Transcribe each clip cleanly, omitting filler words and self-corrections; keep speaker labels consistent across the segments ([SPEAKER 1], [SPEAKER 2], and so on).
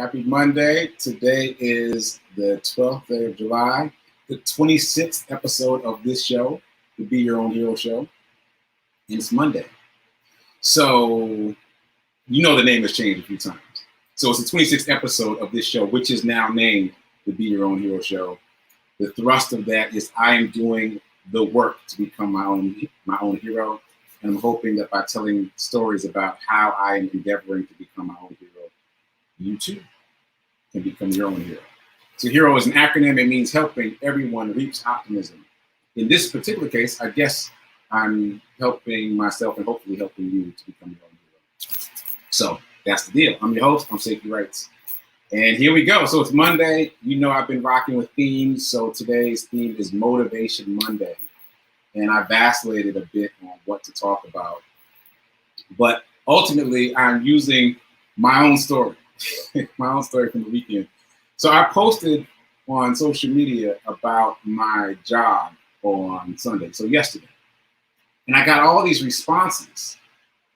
[SPEAKER 1] Happy Monday. Today is the 12th day of July, the 26th episode of this show, the Be Your Own Hero show. And it's Monday. So, you know the name has changed a few times. So it's the 26th episode of this show, which is now named the Be Your Own Hero show. The thrust of that is I am doing the work to become my own hero. And I'm hoping that by telling stories about how I am endeavoring to become my own hero, you too can become your own hero. So HERO is an acronym. It means helping everyone reach optimism. In this particular case, I guess I'm helping myself and hopefully helping you to become your own hero. So that's the deal. I'm your host. I'm Sekou Wrights. And here we go. So it's Monday. You know I've been rocking with themes. So today's theme is Motivation Monday. And I vacillated a bit on what to talk about. But ultimately, I'm using my own story. My own story from the weekend. So I posted on social media about my jog on Sunday, so yesterday. And I got all these responses.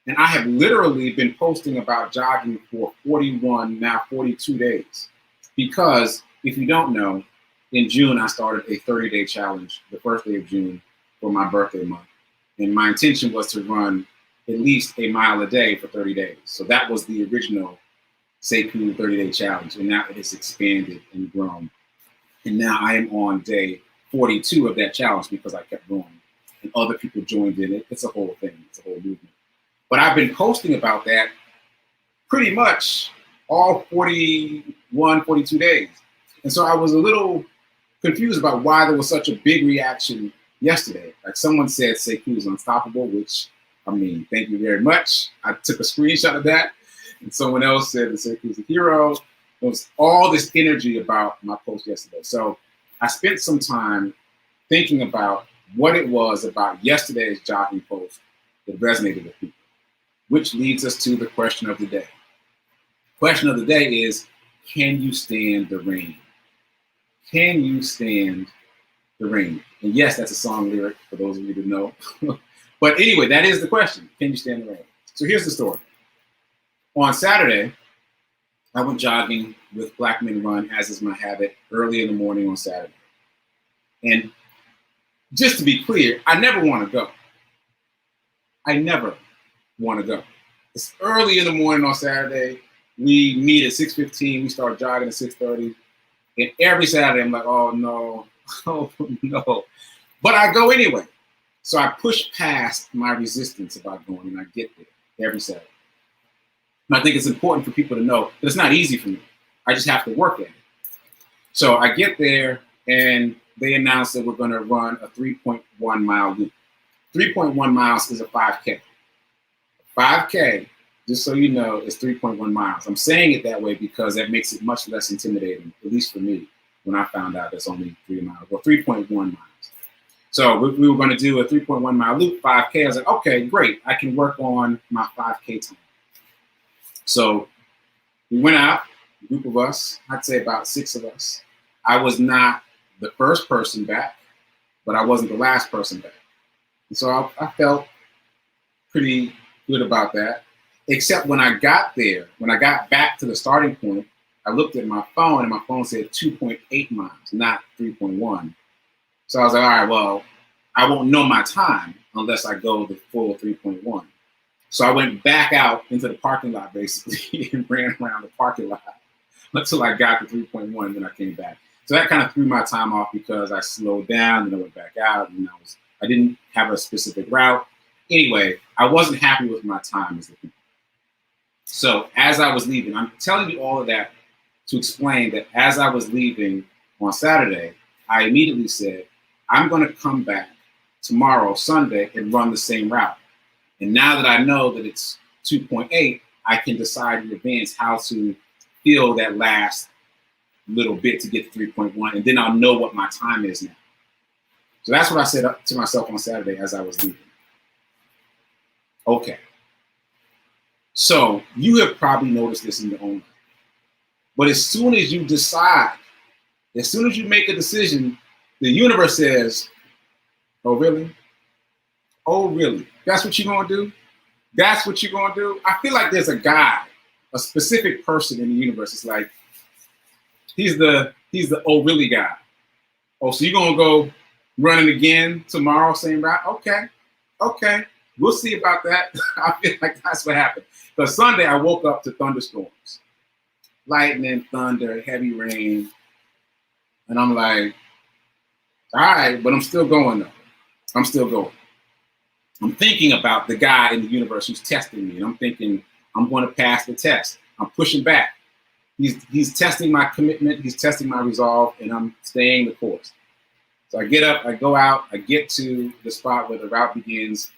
[SPEAKER 1] And I have literally been posting about jogging for 41, now 42 days. Because if you don't know, in June, I started a 30-day challenge, the first day of June, for my birthday month. And my intention was to run at least a mile a day for 30 days. So that was the original Sekou 30-day challenge, and now it has expanded and grown. And now I am on day 42 of that challenge because I kept going, and other people joined in it. It's a whole thing. It's a whole movement. But I've been posting about that pretty much all 41, 42 days. And so I was a little confused about why there was such a big reaction yesterday. Like someone said Sekou is unstoppable, which, I mean, thank you very much. I took a screenshot of that. And someone else said that Sekou is a hero. There was all this energy about my post yesterday. So I spent some time thinking about what it was about yesterday's jogging post that resonated with people, which leads us to the question of the day. Question of the day is, can you stand the rain? Can you stand the rain? And yes, that's a song lyric for those of you who know. But anyway, that is the question. Can you stand the rain? So here's the story. On Saturday, I went jogging with Black Men Run, as is my habit, early in the morning on Saturday. And just to be clear, I never want to go. I never want to go. It's early in the morning on Saturday. We meet at 6:15. We start jogging at 6:30. And every Saturday, I'm like, oh, no. Oh, no. But I go anyway. So I push past my resistance about going, and I get there every Saturday. And I think it's important for people to know that it's not easy for me. I just have to work at it. So I get there, and they announce that we're going to run a 3.1 mile loop. 3.1 miles is a 5K. 5K, just so you know, is 3.1 miles. I'm saying it that way because that makes it much less intimidating, at least for me, when I found out it's only 3 miles, or 3.1 miles. So we were going to do a 3.1 mile loop, 5K. I was like, okay, great. I can work on my 5K time. So we went out, a group of us, I'd say about 6 of us. I was not the first person back, but I wasn't the last person back. And so I felt pretty good about that, except when I got there, when I got back to the starting point, I looked at my phone and my phone said 2.8 miles, not 3.1. So I was like, all right, well, I won't know my time unless I go the full 3.1. So I went back out into the parking lot, basically, and ran around the parking lot until I got to 3.1, and then I came back. So that kind of threw my time off because I slowed down, and I went back out, and I didn't have a specific route. Anyway, I wasn't happy with my time as the people. So as I was leaving, I'm telling you all of that to explain that as I was leaving on Saturday, I immediately said, I'm going to come back tomorrow, Sunday, and run the same route. And now that I know that it's 2.8, I can decide in advance how to feel that last little bit to get to 3.1, and then I'll know what my time is now. So that's what I said to myself on Saturday as I was leaving. Okay. So you have probably noticed this in your own life. But as soon as you decide, as soon as you make a decision, the universe says, oh, really? Oh, really? That's what you're going to do? That's what you're going to do? I feel like there's a guy, a specific person in the universe. It's like, He's the oh really guy. Oh, so you're gonna go running again tomorrow, same route? Okay, we'll see about that. I feel like that's what happened. But Sunday I woke up to thunderstorms, lightning, thunder, heavy rain, and I'm like, all right, but I'm still going though. I'm still going. I'm thinking about the guy in the universe who's testing me, and I'm thinking I'm going to pass the test. I'm pushing back. He's testing my commitment. He's testing my resolve, and I'm staying the course. So I get up, I go out, I get to the spot where the route begins.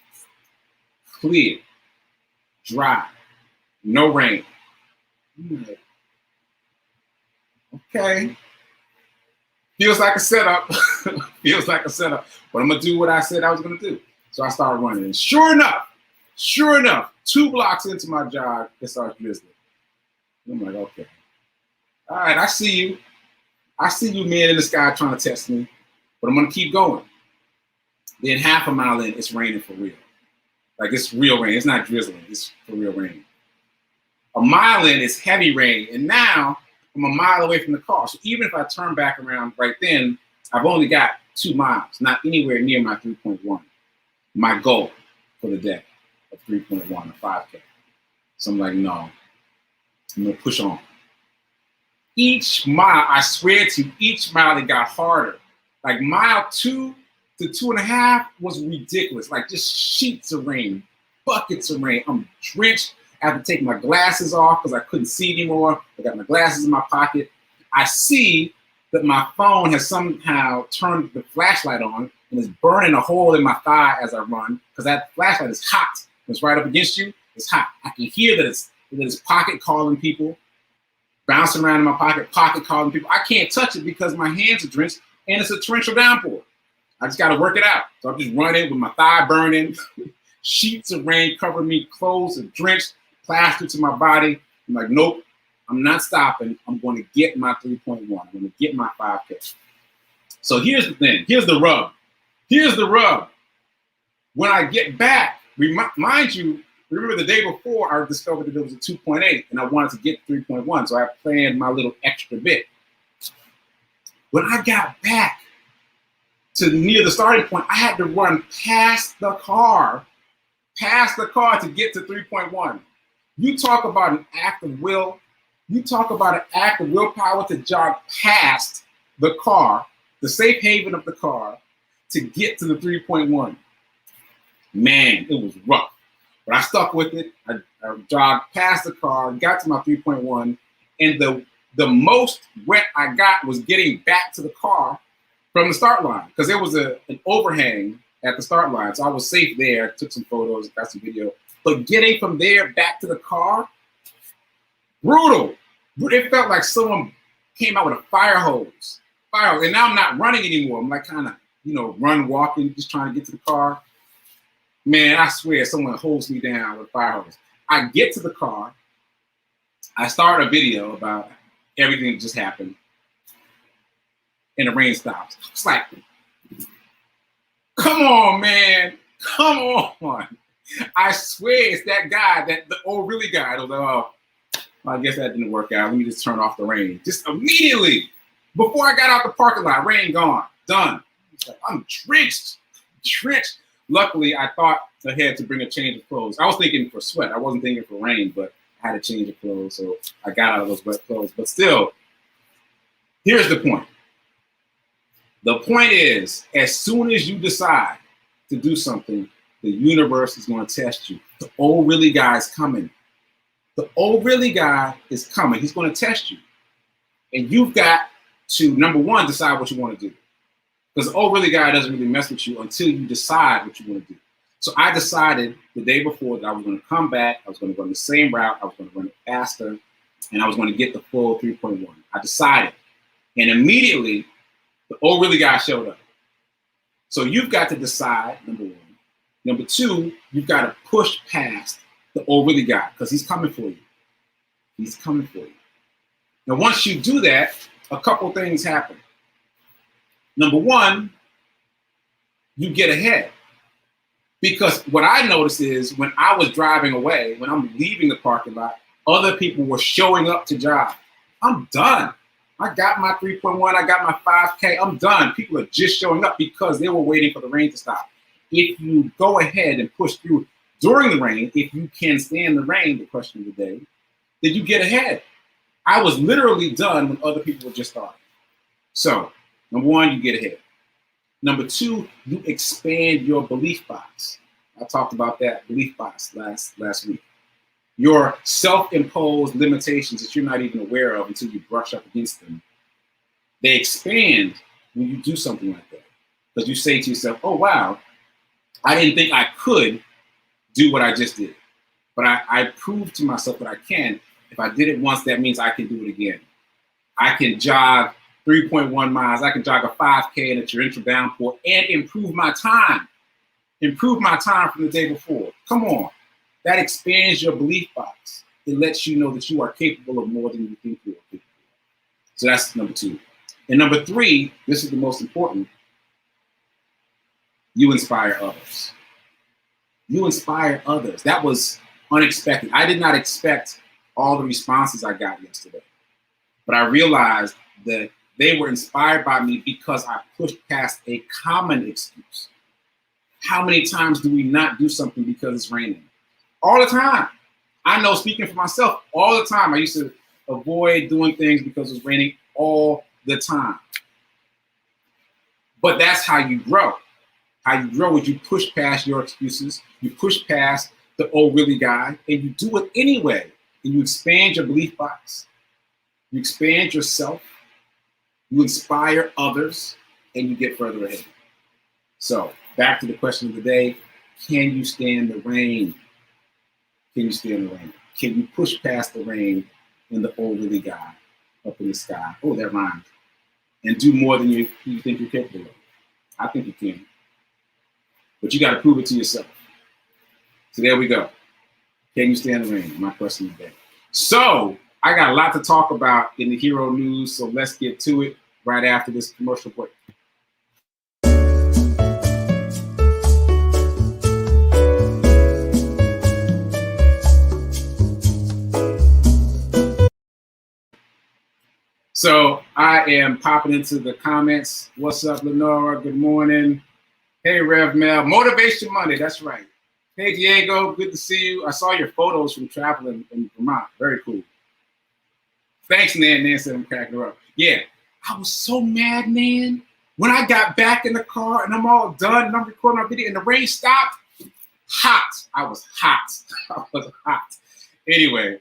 [SPEAKER 1] Clear, dry, no rain. I'm like, okay. Feels like a setup. Feels like a setup. But I'm gonna do what I said I was gonna do. So I started running. And sure enough, 2 blocks into my jog, it starts drizzling. I'm like, okay. All right, I see you. I see you, man in the sky trying to test me. But I'm gonna keep going. Then half a mile in, it's raining for real. Like it's real rain. It's not drizzling. It's for real rain. A mile in, it's heavy rain. And now I'm a mile away from the car. So even if I turn back around right then, I've only got 2 miles, not anywhere near my 3.1. My goal for the day of 3.1 or 5K. So I'm like, no, I'm gonna push on. Each mile, I swear to you, each mile it got harder. Like mile 2 to 2.5 was ridiculous. Like just sheets of rain, buckets of rain. I'm drenched. I have to take my glasses off because I couldn't see anymore. I got my glasses in my pocket. I see that my phone has somehow turned the flashlight on and is burning a hole in my thigh as I run because that flashlight is hot. It's right up against you. It's hot. I can hear that it's pocket calling people, bouncing around in my pocket calling people. I can't touch it because my hands are drenched and it's a torrential downpour. I just got to work it out. So I'm just running with my thigh burning, sheets of rain covering me, clothes are drenched, plastered to my body. I'm like, nope, I'm not stopping. I'm going to get my 3.1. I'm going to get my 5K. So here's the thing. Here's the rub. When I get back, mind you, remember the day before I discovered that there was a 2.8 and I wanted to get 3.1. So I planned my little extra bit. When I got back to near the starting point, I had to run past the car to get to 3.1. You talk about an act of will. You talk about an act of willpower to jog past the car, the safe haven of the car, to get to the 3.1. Man, it was rough. But I stuck with it. I jogged past the car, got to my 3.1, and the most wet I got was getting back to the car from the start line because there was an overhang at the start line. So I was safe there, took some photos, got some video. But getting from there back to the car, brutal. It felt like someone came out with a fire hose. And now I'm not running anymore. I'm like kind of, walking, just trying to get to the car. Man, I swear someone holds me down with a fire hose. I get to the car. I start a video about everything that just happened. And the rain stops. It's like, come on, man. Come on. I swear it's that guy, the old really guy. I was like, oh, I guess that didn't work out. Let me just turn off the rain. Just immediately, before I got out the parking lot, rain gone, done. Like, I'm drenched. Luckily, I thought ahead to bring a change of clothes. I was thinking for sweat. I wasn't thinking for rain, but I had a change of clothes, so I got out of those wet clothes. But still, here's the point. The point is, as soon as you decide to do something, the universe is going to test you. The old really guy is coming. The old really guy is coming. He's going to test you. And you've got to, number one, decide what you want to do. Because the old really guy doesn't really mess with you until you decide what you want to do. So I decided the day before that I was going to come back. I was going to run the same route. I was going to run it faster. And I was going to get the full 3.1. I decided. And immediately, the old really guy showed up. So you've got to decide, number one. Number two, you've got to push past the old really guy because he's coming for you. He's coming for you. Now, once you do that, a couple things happen. Number one, you get ahead. Because what I noticed is when I was driving away, when I'm leaving the parking lot, other people were showing up to jog. I'm done. I got my 3.1, I got my 5K, I'm done. People are just showing up because they were waiting for the rain to stop. If you go ahead and push through during the rain, if you can stand the rain, the question of the day, then you get ahead. I was literally done when other people were just starting. So, number one, you get ahead. Number two, you expand your belief box. I talked about that belief box last week. Your self-imposed limitations that you're not even aware of until you brush up against them, they expand when you do something like that. Because you say to yourself, oh, wow, I didn't think I could do what I just did. But I proved to myself that I can. If I did it once, that means I can do it again. I can jog 3.1 miles. I can jog a 5K in a torrential downpour and improve my time. Improve my time from the day before. Come on. That expands your belief box. It lets you know that you are capable of more than you think you are capable of. So that's number two. And number three, this is the most important. You inspire others. You inspire others. That was unexpected. I did not expect all the responses I got yesterday. But I realized that they were inspired by me because I pushed past a common excuse. How many times do we not do something because it's raining? All the time. I know, speaking for myself, all the time. I used to avoid doing things because it was raining all the time. But that's how you grow. How you grow is you push past your excuses, you push past the oh really guy, and you do it anyway. And you expand your belief box, you expand yourself, you inspire others, and you get further ahead. So back to the question of the day, can you stand the rain? Can you stand the rain? Can you push past the rain and the oh really guy up in the sky? Oh, that rhymes. And do more than you think you're capable of. I think you can. But you got to prove it to yourself. So there we go. Can you stand the rain? My question today. So I got a lot to talk about in the hero news. So let's get to it right after this commercial break. So I am popping into the comments. What's up, Lenora? Good morning. Hey, Rev Mel. Motivation Monday. That's right. Hey, Diego. Good to see you. I saw your photos from traveling in Vermont. Very cool. Thanks, Nan. Nan said I'm cracking her up. Yeah, I was so mad, man. When I got back in the car and I'm all done and I'm recording my video and the rain stopped, hot. I was hot. I was hot. Anyway,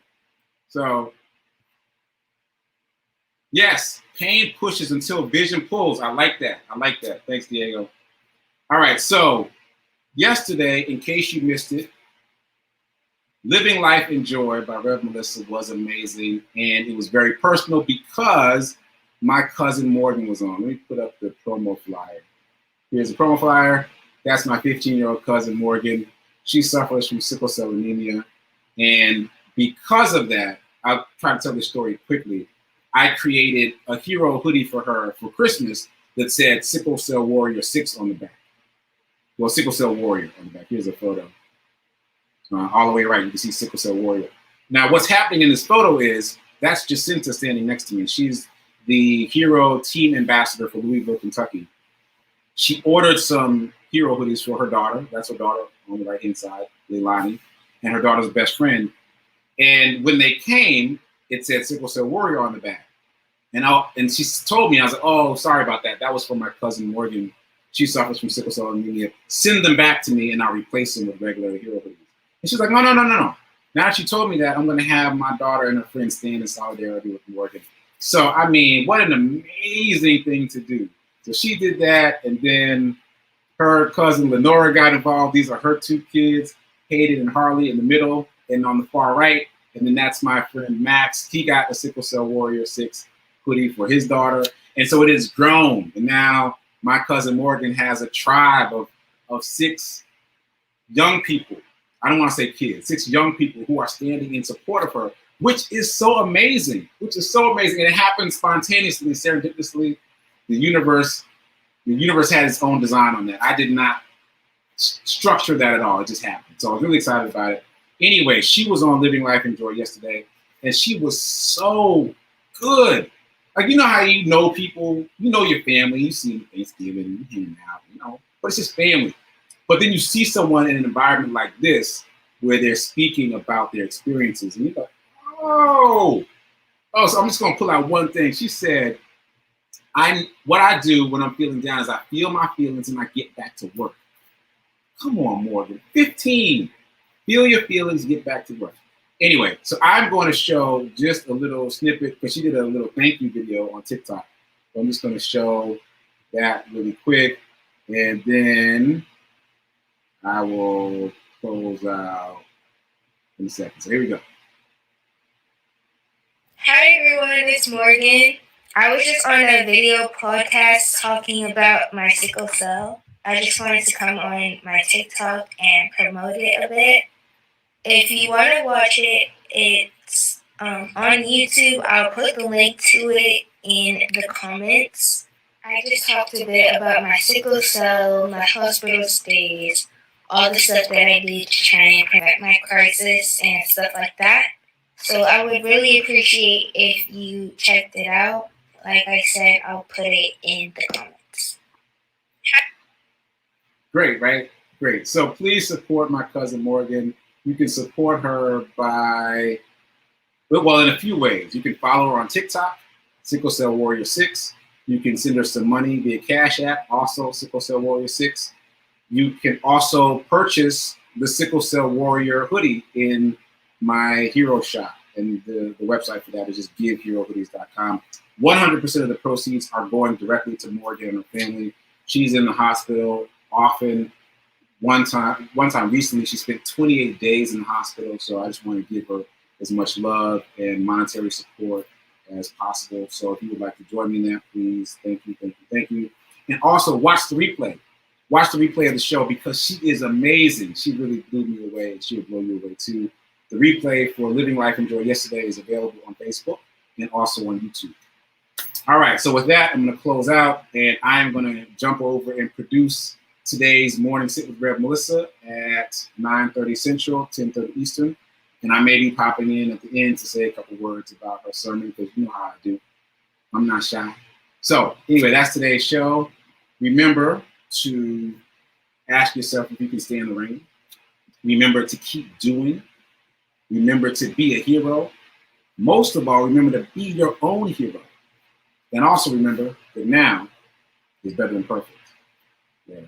[SPEAKER 1] so yes, pain pushes until vision pulls. I like that. I like that. Thanks, Diego. All right, so yesterday, in case you missed it, Living Life in Joy by Rev Melissa was amazing, and it was very personal because my cousin Morgan was on. Let me put up the promo flyer. Here's the promo flyer. That's my 15-year-old cousin Morgan. She suffers from sickle cell anemia, and because of that, I'll try to tell this story quickly. I created a hero hoodie for her for Christmas that said Sickle Cell Warrior 6 on the back. Well, Sickle Cell Warrior on the back. Here's a photo. All the way right, you can see Sickle Cell Warrior. Now, what's happening in this photo is that's Jacinta standing next to me. She's the hero team ambassador for Louisville, Kentucky. She ordered some hero hoodies for her daughter. That's her daughter on the right-hand side, Leilani, and her daughter's best friend. And when they came, it said Sickle Cell Warrior on the back. And she told me, I was like, oh, sorry about that. That was for my cousin Morgan. She suffers from sickle cell anemia. Send them back to me and I'll replace them with regular hero hoodies. And she's like, no. Now that she told me that, I'm going to have my daughter and her friend stand in solidarity with Morgan. So, I mean, what an amazing thing to do. So she did that, and then her cousin Lenora got involved. These are her two kids, Hayden and Harley in the middle and on the far right. And then that's my friend Max. He got a Sickle Cell Warrior 6 hoodie for his daughter. And so it has grown. And now my cousin Morgan has a tribe of 6 young people. I don't want to say kids, 6 young people who are standing in support of her, which is so amazing, And it happens spontaneously and serendipitously. The universe had its own design on that. I did not structure that at all. It just happened. So I was really excited about it. Anyway, she was on Living Life in Joy yesterday, and she was so good. Like, you know how you know people, you know your family, you see them Thanksgiving, you hang out, you know, but it's just family. But then you see someone in an environment like this where they're speaking about their experiences, and you're like, oh, so I'm just gonna pull out one thing. She said, what I do when I'm feeling down is I feel my feelings and I get back to work. Come on, Morgan. 15. Feel your feelings, get back to work. Anyway, so I'm going to show just a little snippet because she did a little thank you video on TikTok. So I'm just going to show that really quick, and then I will close out in a second. So here we go.
[SPEAKER 2] Hi everyone, it's Morgan. I was just on a video podcast talking about my sickle cell. I just wanted to come on my TikTok and promote it a bit. If you want to watch it, it's on YouTube. I'll put the link to it in the comments. I just talked a bit about my sickle cell, my hospital stays, all the stuff that I did to try and prevent my crisis and stuff like that. So I would really appreciate if you checked it out. Like I said, I'll put it in the comments.
[SPEAKER 1] Great, right? Great. So please support my cousin Morgan. You can support her by, well, in a few ways. You can follow her on TikTok, Sickle Cell Warrior 6. You can send her some money via Cash App, also Sickle Cell Warrior 6. You can also purchase the Sickle Cell Warrior hoodie in my hero shop. And the website for that is just giveherohoodies.com. 100% of the proceeds are going directly to Morgan and her family. She's in the hospital often. One time recently, she spent 28 days in the hospital. So I just want to give her as much love and monetary support as possible. So if you would like to join me in that, please, thank you, thank you, thank you. And also watch the replay. Watch the replay of the show because she is amazing. She really blew me away. She will blow you away too. The replay for Living Life and Joy Yesterday is available on Facebook and also on YouTube. All right, so with that, I'm going to close out, and I'm going to jump over and produce today's Morning Sit with Rev Melissa at 9:30 Central, 10:30 Eastern. And I may be popping in at the end to say a couple words about her sermon because you know how I do. I'm not shy. So anyway, that's today's show. Remember to ask yourself if you can stay in the rain. Remember to keep doing. Remember to be a hero. Most of all, remember to be your own hero. And also remember that now is better than perfect. Yeah.